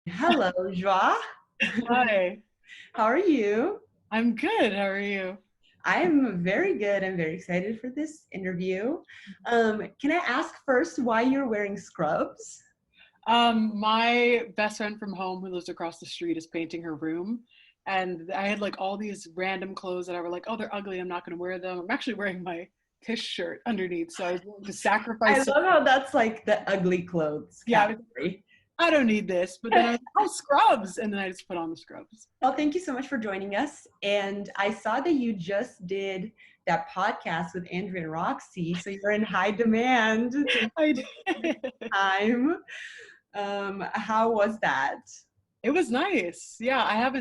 Hello, Joie. Hi, How are you? I'm good. How are you? I am very good. I'm very excited for this interview. Can I ask first why you're wearing scrubs? My best friend from home who lives across the street is painting her room. And I had like all these random clothes that I were like, oh, they're ugly. I'm not going to wear them. I'm actually wearing my Tisch shirt underneath. So I was willing to I sacrifice some. love how that's like the ugly clothes Yeah, category. I don't need this. But then I was like, oh, scrubs. And then I just put on the scrubs. Well, thank you so much for joining us. And I saw that you just did that podcast with Andrea and Roxy, so you're in high demand. Thank I you for did. the time. How was that? It was nice. Yeah, I've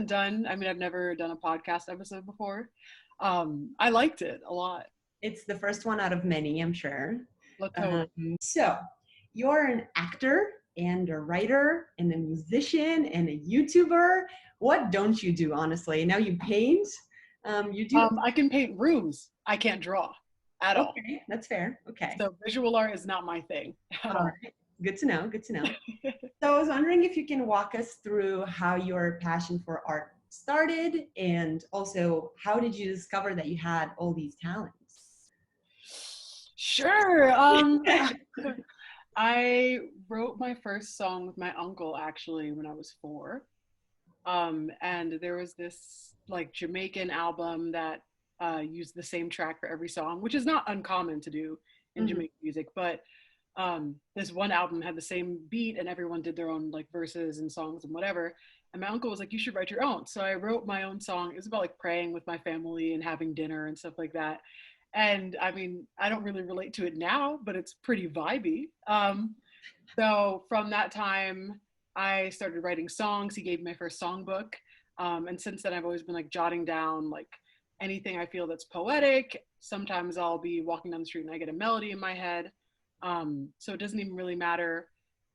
never done a podcast episode before. I liked it a lot. It's the first one out of many, I'm sure. Totally. So, you're an actor and a writer and a musician and a YouTuber. What don't you do, honestly? Now you paint. You do. I can paint rooms. I can't draw at all. Okay, that's fair. Okay. So visual art is not my thing at All all. right. Good to know. Good to know. So, I was wondering if you can walk us through how your passion for art started and also how did you discover that you had all these talents? Sure. I wrote my first song with my uncle actually when I was 4. And there was this like Jamaican album that used the same track for every song, which is not uncommon to do in Mhm. Jamaican music, but this one album had the same beat and everyone did their own like verses and songs and whatever. And my uncle was like, you should write your own. So I wrote my own song. It was about like praying with my family and having dinner and stuff like that. And I mean, I don't really relate to it now, but it's pretty vibey. So from that time, I started writing songs. He gave me my first songbook. And since then, I've always been like jotting down like anything I feel that's poetic. Sometimes I'll be walking down the street and I get a melody in my head. So it doesn't even really matter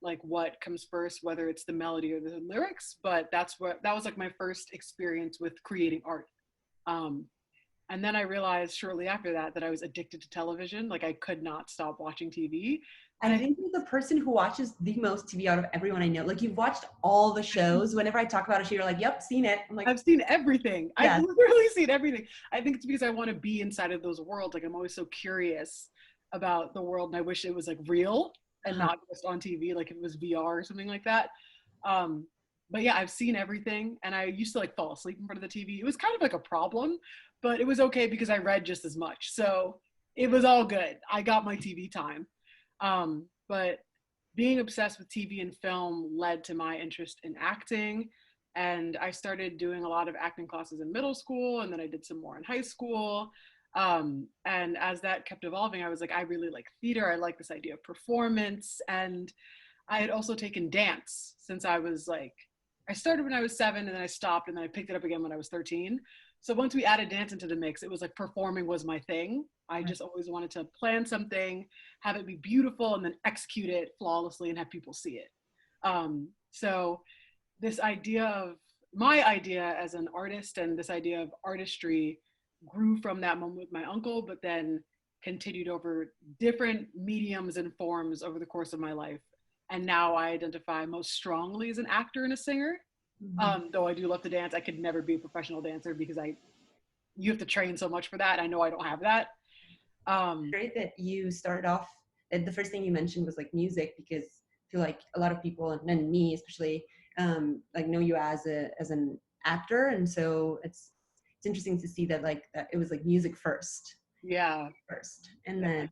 like what comes first, whether it's the melody or the lyrics. But that was like my first experience with creating art. Um, and then I realized shortly after that that I was addicted to television. Like I could not stop watching TV. And I I think you're the person who watches the most TV out of everyone I know. Like you've watched all the shows. Whenever I talk about a show, you're like, "Yep, seen it." I'm like, I've seen everything. I've "Yes." literally seen everything. I think it's because I want to be inside of those worlds. Like I'm always so curious about the world, and I wish it was like real and Uh-huh. not just on TV, like if it was VR or something like that. Um, but yeah, I've seen everything, and I used to like fall asleep in front of the TV. It was kind of like a problem, but it was okay because I read just as much, so it was all good. I got my TV time. But being obsessed with TV and film led to my interest in acting, and I started doing a lot of acting classes in middle school, and then I did some more in high school. And as that kept evolving, I was like, I really like theater. I like this idea of performance. And I had also taken dance since I started when I was 7 and then I stopped and then I picked it up again when I was 13. So once we added dance into the mix, it was like performing was my thing. I just always wanted to plan something, have it be beautiful, and then execute it flawlessly and have people see it. So this idea of my idea as an artist and this idea of artistry grew from that moment with my uncle, but then continued over different mediums and forms over the course of my life. And now I identify most strongly as an actor and a singer. Mhm. Though I do love to dance, I could never be a professional dancer because you have to train so much for that. I know I don't have that. Um, Great that you started off. And the first thing you mentioned was like music because I feel like a lot of people and me especially like know you as an actor, and so it's interesting to see that like that it was like music yeah, first, and then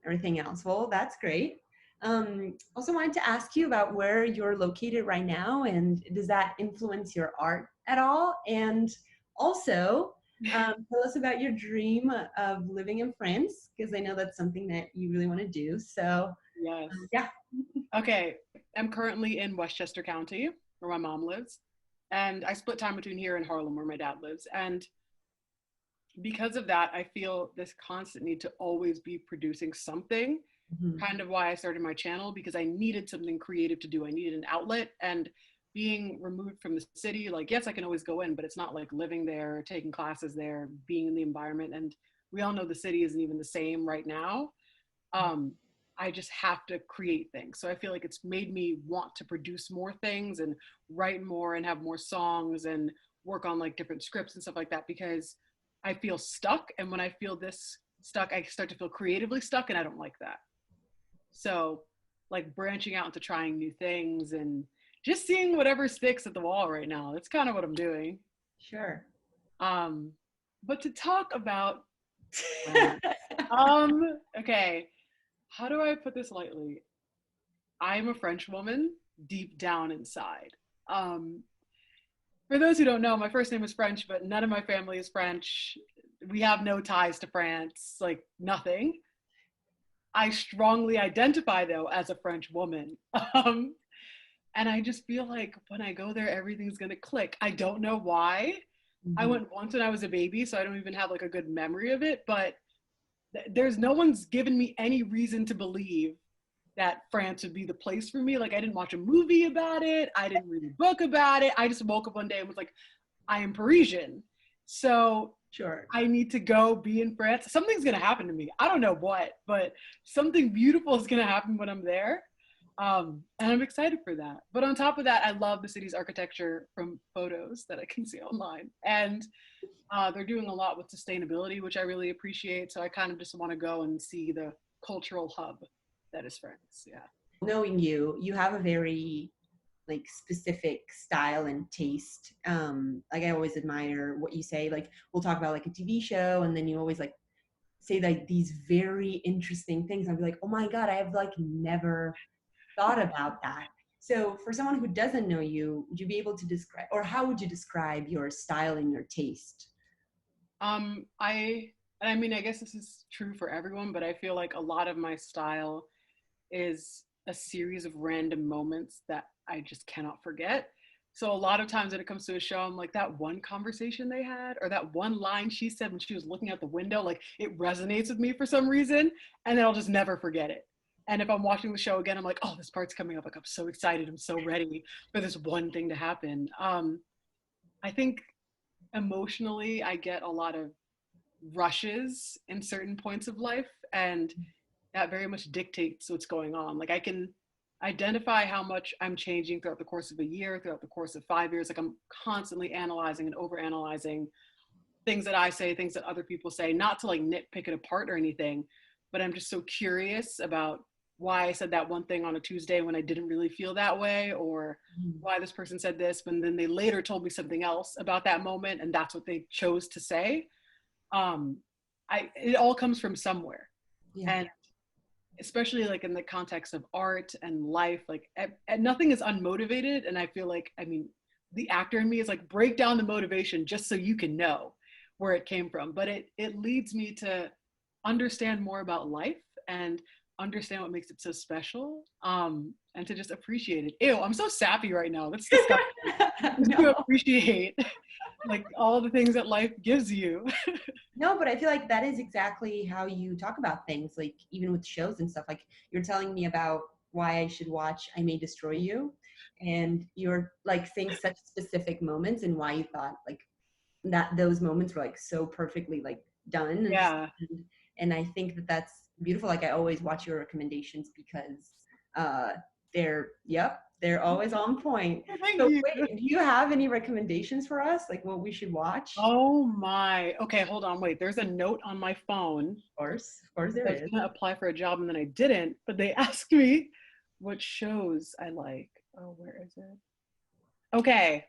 everything else. Well, that's great. Also wanted to ask you about where you're located right now and does that influence your art at all? And also, tell us about your dream of living in France because I know that's something that you really want to do. So, yes. yeah. Okay, I'm currently in Westchester County, where my mom lives, and I split time between here and Harlem, where my dad lives. And because of that, I feel this constant need to always be producing something. Mhm. Kind of why I started my channel because I needed something creative to do. I needed an outlet. And being removed from the city, like, yes, I can always go in, but it's not like living there, taking classes there, being in the environment. And we all know the city isn't even the same right now. Um, I just have to create things. So I feel like it's made me want to produce more things and write more and have more songs and work on like different scripts and stuff like that, because I feel stuck. And when I feel this stuck, I start to feel creatively stuck, and I don't like that. So like branching out into trying new things and just seeing whatever sticks at the wall right now. That's kind of what I'm doing. Sure. Um, but to talk about, okay, how do I put this lightly? I'm a French woman deep down inside. Um, for those who don't know, my first name is French, but none of my family is French. We have no ties to France, like nothing. I strongly identify though as a French woman. And I just feel like when I go there, everything's gonna click. I don't know why. I Mhm. went once when I was a baby, so I don't even have like a good memory of it, but there's no one's given me any reason to believe that France would be the place for me. Like I didn't watch a movie about it. I didn't read a book about it. I just woke up one day and was like, I am Parisian. So Sure. I need to go be in France. Something's going to happen to me. I don't know what, but something beautiful is going to happen when I'm there. And I'm excited for that. But on top of that, I love the city's architecture from photos that I can see online. And they're doing a lot with sustainability, which I really appreciate. So I kind of just want to go and see the cultural hub that is France. Yeah. Knowing you, you have a very like specific style and taste. Like I always admire what you say. Like we'll talk about like a TV show, and then you always like say like these very interesting things. I'll be like, oh my God, I have like never thought about that. So for someone who doesn't know you, would you be able to describe, or how would you describe your style and your taste? I mean, I guess this is true for everyone, but I feel like a lot of my style is a series of random moments that I just cannot forget. So a lot of times when it comes to a show, I'm like, that one conversation they had, or that one line she said when she was looking out the window, like it resonates with me for some reason, and then I'll just never forget it. And if I'm watching the show again, I'm like, oh, this part's coming up. Like I'm so excited. I'm so ready for this one thing to happen. I think emotionally, I get a lot of rushes in certain points of life, and that very much dictates what's going on. Like I can identify how much I'm changing throughout the course of a year, throughout the course of 5 years. Like I'm constantly analyzing and overanalyzing things that I say, things that other people say, not to like nitpick it apart or anything, but I'm just so curious about why I said that one thing on a Tuesday when I didn't really feel that way, or why this person said this, but then they later told me something else about that moment, and that's what they chose to say. Um, it all comes from somewhere, Yeah. and especially like in the context of art and life, like nothing is unmotivated. And I feel like, I mean, the actor in me is like, break down the motivation just so you can know where it came from. But it leads me to understand more about life and understand what makes it so special, and to just appreciate it. Ew, I'm so sappy right now. That's disgusting. Just to No. appreciate like all the things that life gives you. No, but I feel like that is exactly how you talk about things, like even with shows and stuff. Like you're telling me about why I should watch I May Destroy You, and you're like saying such specific moments and why you thought like that those moments were like so perfectly like done Yeah. and I think that that's beautiful. Like I always watch your recommendations because uh they're always on point. Thank So you. wait, do you have any recommendations for us, like what we should watch? Oh my. Okay, hold on. Wait, there's a note on my phone. Of course there I was is. gonna apply for a job and then I didn't, but they asked me what shows I like. Oh, where is it? Okay.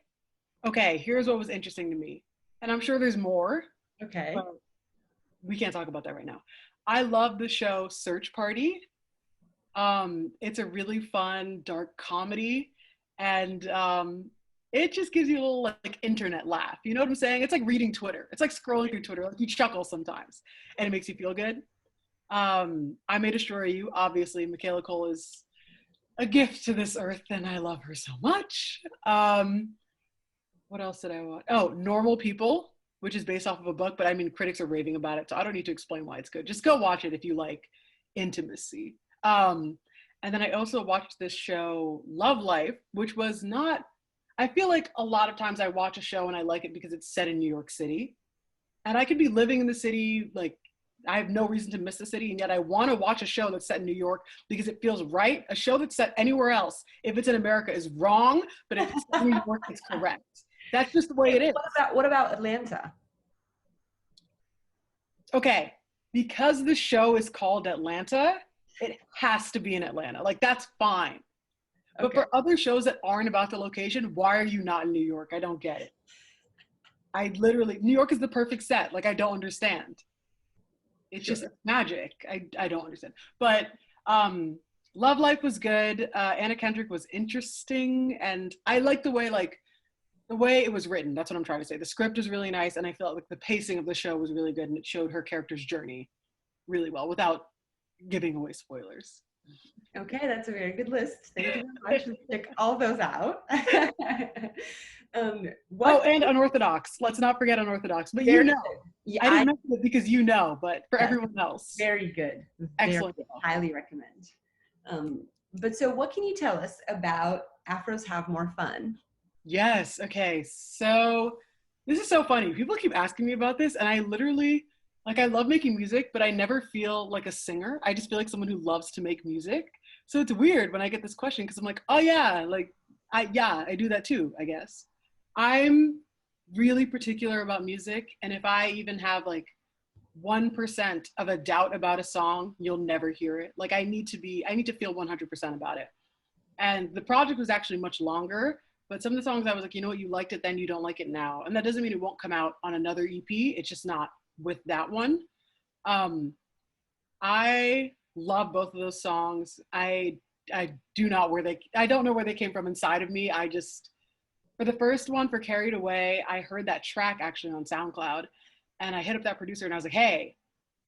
Okay, here's what was interesting to me. And I'm sure there's more, but Okay. we can't talk about that right now. I love the show Search Party. It's a really fun, dark comedy, and it just gives you a little like internet laugh. You know what I'm saying? It's like reading Twitter. It's like scrolling through Twitter. Like you chuckle sometimes, and it makes you feel good. I May Destroy You. Obviously, Michaela Cole is a gift to this earth, and I love her so much. What else did I watch? Oh, Normal People, which is based off of a book, but I mean, critics are raving about it, so I don't need to explain why it's good. Just go watch it if you like intimacy. And then I also watched this show, Love Life, which was not, I feel like a lot of times I watch a show and I like it because it's set in New York City. And I could be living in the city, like, I have no reason to miss the city, and yet I want to watch a show that's set in New York because it feels right. A show that's set anywhere else, if it's in America, is wrong, but if it's in New York, it's correct. That's just the way it is. What about Atlanta? Okay, because the show is called Atlanta, it has to be in Atlanta. Like, that's fine. But Okay. for other shows that aren't about the location, why are you not in New York? I don't get it. New York is the perfect set. Like, I don't understand. It's just magic. I don't understand. But Love Life was good. Anna Kendrick was interesting. And I like the way it was written. That's what I'm trying to say. The script is really nice. And I felt like the pacing of the show was really good. And it showed her character's journey really well without giving away spoilers. Okay, that's a very good list. Thank you very much. Let's check all those out. And Unorthodox. Let's not forget Unorthodox. But yeah, I didn't mention it because but for everyone else. Very good. Excellent. Highly recommend. But so what can you tell us about Afros Have More Fun? Yes. Okay. So this is so funny. People keep asking me about this, and I literally, I love making music, but I never feel like a singer. I just feel like someone who loves to make music. So it's weird when I get this question because I'm like, oh yeah, I do that too, I guess. I'm really particular about music, and if I even have 1% of a doubt about a song, you'll never hear it. I need to feel 100% about it. And the project was actually much longer, but some of the songs I was like, you know what, you liked it then, you don't like it now. And that doesn't mean it won't come out on another EP. It's just not with that one. I love both of those songs. I don't know where they came from inside of me. For the first one, for Carried Away, I heard that track actually on SoundCloud, and I hit up that producer and I was like, hey,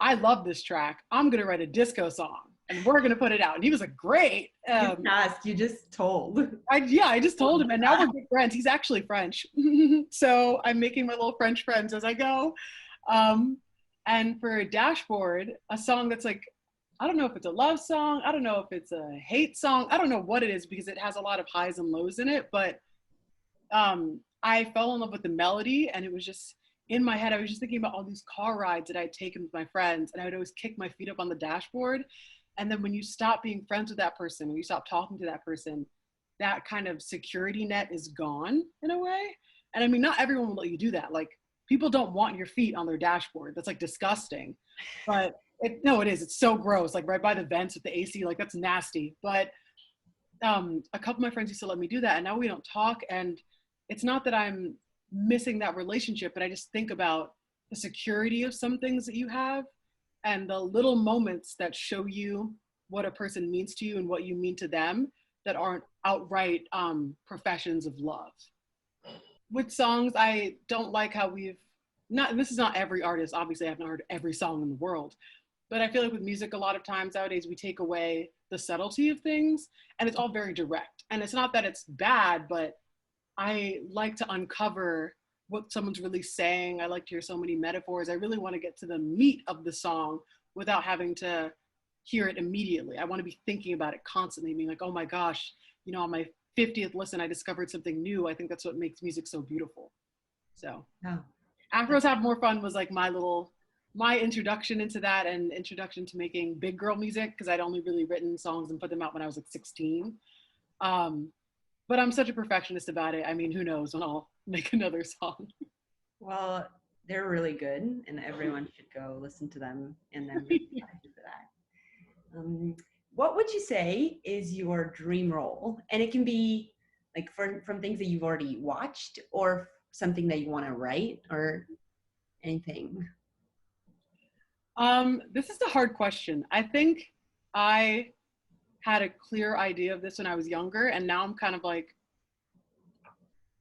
I love this track. I'm going to write a disco song and we're going to put it out. And he was like, great. You just told. I just told him, and now we're good friends. He's actually French. So I'm making my little French friends as I go. And for Dashboard, a song that's I don't know if it's a love song. I don't know if it's a hate song. I don't know what it is because it has a lot of highs and lows in it. But I fell in love with the melody, and it was just in my head. I was just thinking about all these car rides that I'd taken with my friends, and I would always kick my feet up on the dashboard. And then when you stop being friends with that person, when you stop talking to that person, that kind of security net is gone in a way. And I mean, not everyone will let you do that. People don't want your feet on their dashboard. That's disgusting. But it is. It's so gross. Right by the vents with the AC. That's nasty. But a couple of my friends used to let me do that, and now we don't talk. And it's not that I'm missing that relationship, but I just think about the security of some things that you have and the little moments that show you what a person means to you and what you mean to them that aren't outright professions of love. With songs, I don't like how this is not every artist, obviously I haven't heard every song in the world, but I feel like with music a lot of times nowadays we take away the subtlety of things and it's all very direct. And it's not that it's bad, but I like to uncover what someone's really saying. I like to hear so many metaphors. I really want to get to the meat of the song without having to hear it immediately. I want to be thinking about it constantly, being like, oh my gosh, on my 50th listen, I discovered something new. I think that's what makes music so beautiful. So Afros Have More Fun was my introduction into that and introduction to making big girl music, because I'd only really written songs and put them out when I was 16. But I'm such a perfectionist about it. I mean, who knows when I'll make another song. Well, they're really good, and everyone should go listen to them and then for that. What would you say is your dream role? And it can be from things that you've already watched or something that you want to write or anything. This is a hard question. I think I had a clear idea of this when I was younger, and now I'm kind of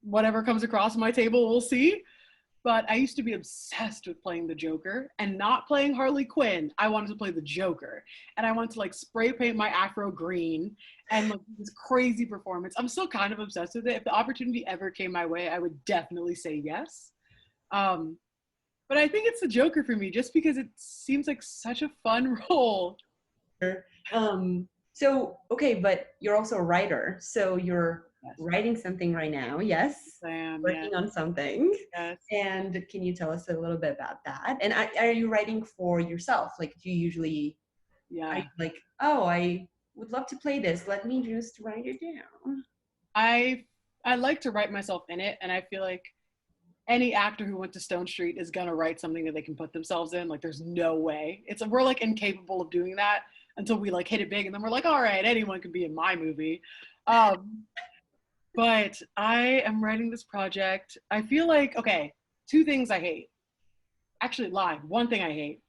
whatever comes across my table, we'll see. But I used to be obsessed with playing the Joker and not playing Harley Quinn. I wanted to play the Joker, and I wanted to spray paint my afro green and this crazy performance. I'm still kind of obsessed with it. If the opportunity ever came my way, I would definitely say yes. But I think it's the Joker for me, just because it seems like such a fun role. So, okay, but you're also a writer. So you're Yes, writing something right now. Yes. I am. Yes, Working on something. yes. And can you tell us a little bit about that? And are you writing for yourself? Like, do you usually, are you Yeah. like, oh, I would love to play this. Let me just write it down. I I like to write myself in it, and I feel like any actor who went to Stone Street is gonna write something that they can put themselves in. Like, there's no way. It's we're like incapable of doing that until we like hit it big, and then we're like, all right, anyone can be in my movie. Um, but I am writing this project. I feel like okay, two things I hate. Actually, lie. One thing I hate.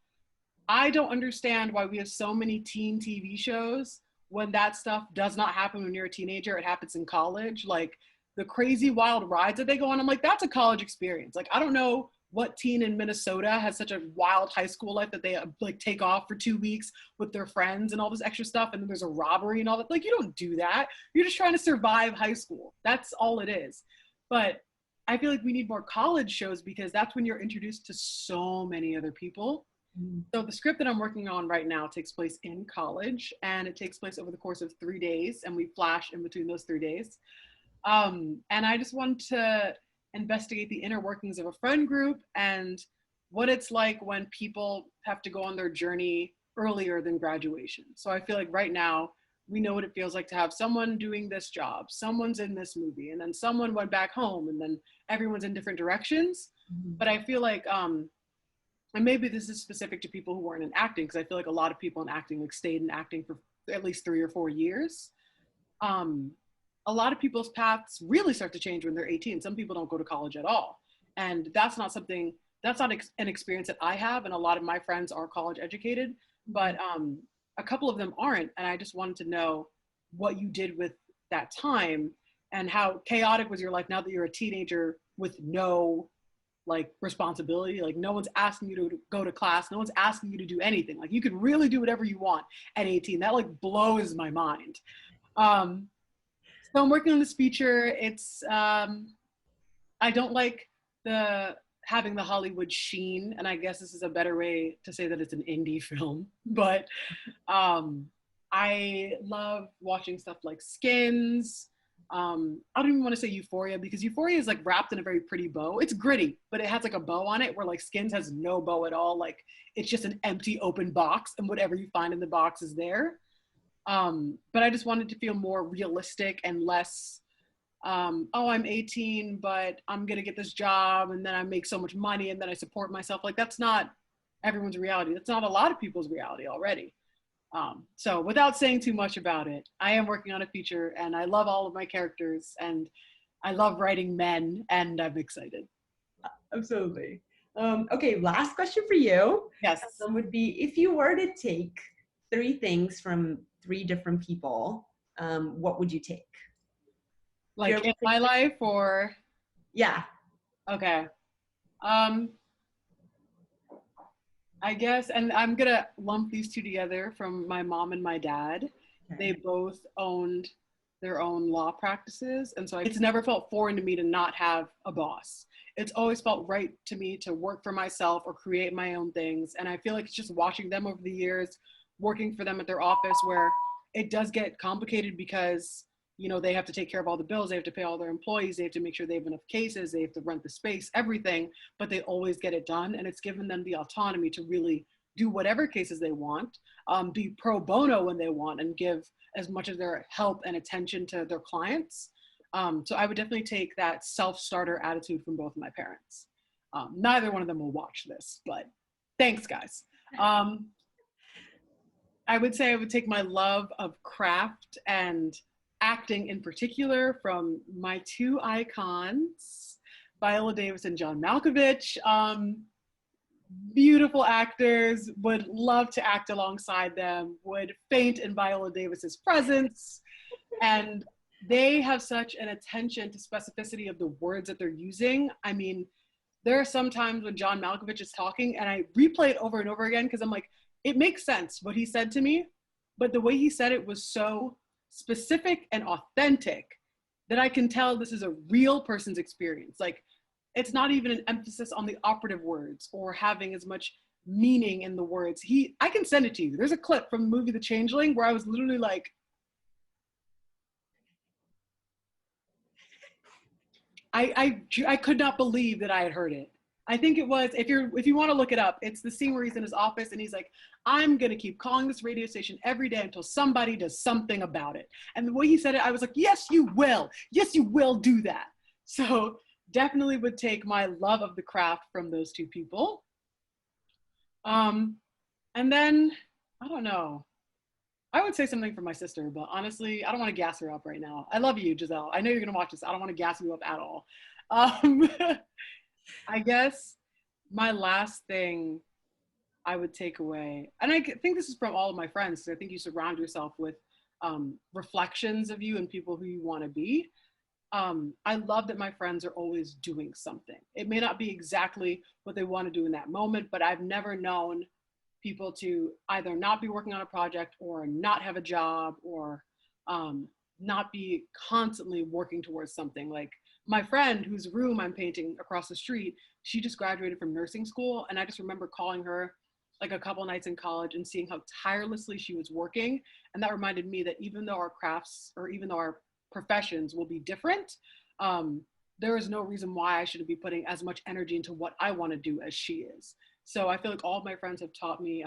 I don't understand why we have so many teen TV shows when that stuff does not happen when you're a teenager. It happens in college. Like the crazy wild rides that they go on. I'm like, that's a college experience. Like, I don't know what teen in Minnesota has such a wild high school life that they like take off for 2 weeks with their friends and all this extra stuff. And then there's a robbery and all that. Like, you don't do that. You're just trying to survive high school. That's all it is. But I feel like we need more college shows because that's when you're introduced to so many other people. Mm. So the script that I'm working on right now takes place in college, and it takes place over the course of 3 days, and we flash in between those 3 days. And I just want to investigate the inner workings of a friend group and what it's like when people have to go on their journey earlier than graduation. So I feel like right now we know what it feels like to have someone doing this job, someone's in this movie, and then someone went back home, and then everyone's in different directions. Mhm. But I feel like and maybe this is specific to people who weren't in acting, because I feel like a lot of people in acting like stayed in acting for at least 3 or 4 years. Um, a lot of people's paths really start to change when they're 18. Some people don't go to college at all, and that's not something that's not an experience that I have. And a lot of my friends are college educated, but a couple of them aren't. And I just wanted to know what you did with that time and how chaotic was your life now that you're a teenager with no like responsibility. Like no one's asking you to go to class, no one's asking you to do anything. Like you can really do whatever you want at 18. That like blows my mind. um so I'm working on this feature. It's I don't like the having the Hollywood sheen, and I guess this is a better way to say that it's an indie film. But um I love watching stuff like Skins. I don't even want to say Euphoria, because Euphoria is like wrapped in a very pretty bow. It's gritty, but it has like a bow on it, where like Skins has no bow at all. Like it's just an empty open box, and whatever you find in the box is there. But I just wanted to feel more realistic and less oh, I'm 18, but I'm gonna get this job and then I make so much money and then I support myself. Like that's not everyone's reality. That's not a lot of people's reality already. So without saying too much about it, I am working on a feature, and I love all of my characters, and I love writing men, and I'm excited. Absolutely. Okay, last question for you Yes. would be if you were to take three things from three different people, what would you take? If you're Like able in to my take, life or yeah. okay. Um, I guess, and I'm gonna lump these two together from my mom and my dad. They Okay. both owned their own law practices. And so it's never felt foreign to me to not have a boss. It's always felt right to me to work for myself or create my own things. And I feel like it's just watching them over the years, working for them at their office, where it does get complicated because they have to take care of all the bills, they have to pay all their employees, they have to make sure they have enough cases, they have to rent the space, everything, but they always get it done. And it's given them the autonomy to really do whatever cases they want, be pro bono when they want, and give as much of their help and attention to their clients. So I would definitely take that self-starter attitude from both of my parents. Neither one of them will watch this, but thanks, guys. I would say I would take my love of craft and acting in particular from my two icons, Viola Davis and John Malkovich. Beautiful actors, would love to act alongside them, would faint in Viola Davis's presence. And they have such an attention to specificity of the words that they're using. I mean, there are some times when John Malkovich is talking and I replay it over and over again because I'm like, it makes sense what he said to me, but the way he said it was so specific and authentic that I can tell this is a real person's experience. Like, it's not even an emphasis on the operative words or having as much meaning in the words. I can send it to you. There's a clip from the movie The Changeling where I was literally like, I could not believe that I had heard it. I think it was, if you want to look it up, it's the scene where he's in his office and he's like, I'm gonna keep calling this radio station every day until somebody does something about it. And the way he said it, I was like, yes, you will. Yes, you will do that. So definitely would take my love of the craft from those two people. And then, I don't know. I would say something for my sister, but honestly, I don't want to gas her up right now. I love you, Giselle. I know you're going to watch this. I don't want to gas you up at all. Um, I guess my last thing I would take away, and I think this is from all of my friends, because I think you surround yourself with reflections of you and people who you want to be. I love that my friends are always doing something. It may not be exactly what they want to do in that moment, but I've never known people to either not be working on a project or not have a job or not be constantly working towards something. Like my friend whose room I'm painting across the street, she just graduated from nursing school. And I just remember calling her like a couple nights in college and seeing how tirelessly she was working. And that reminded me that even though our crafts or even though our professions will be different, there is no reason why I shouldn't be putting as much energy into what I want to do as she is. So I feel like all of my friends have taught me,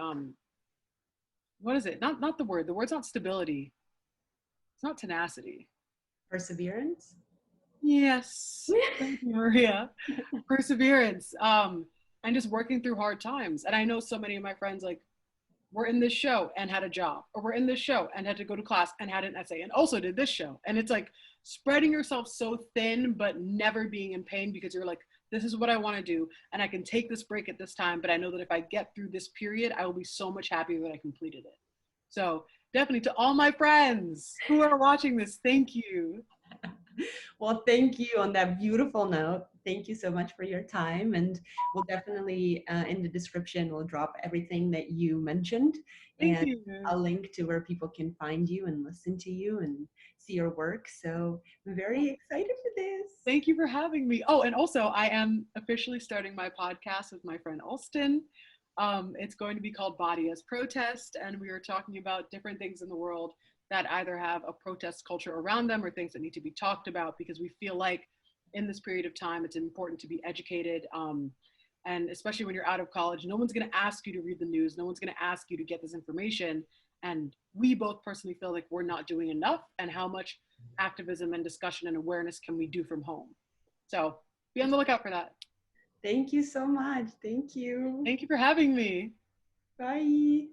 what is it? Not the word. The word's not stability. It's not tenacity. Perseverance. Yes. Thank you, Maria. Perseverance. And just working through hard times. And I know so many of my friends, like, we're in this show and had a job, or we're in this show and had to go to class and had an essay and also did this show. And it's like spreading yourself so thin, but never being in pain, because you're like, this is what I want to do. And I can take this break at this time, but I know that if I get through this period, I will be so much happier that I completed it. So definitely to all my friends who are watching this, thank you. Well, thank you on that beautiful note. Thank you so much for your time. And we'll definitely, in the description, we'll drop everything that you mentioned Thank and you. a link to where people can find you and listen to you and see your work. So I'm very excited for this. Thank you for having me. Oh, and also I am officially starting my podcast with my friend Alston. It's going to be called Body as Protest, and we are talking about different things in the world that either have a protest culture around them or things that need to be talked about, because we feel like in this period of time, it's important to be educated. And especially when you're out of college, no one's going to ask you to read the news. No one's going to ask you to get this information. And we both personally feel like we're not doing enough, and how much activism and discussion and awareness can we do from home. So be on the lookout for that. Thank you so much. Thank you. Thank you for having me. Bye.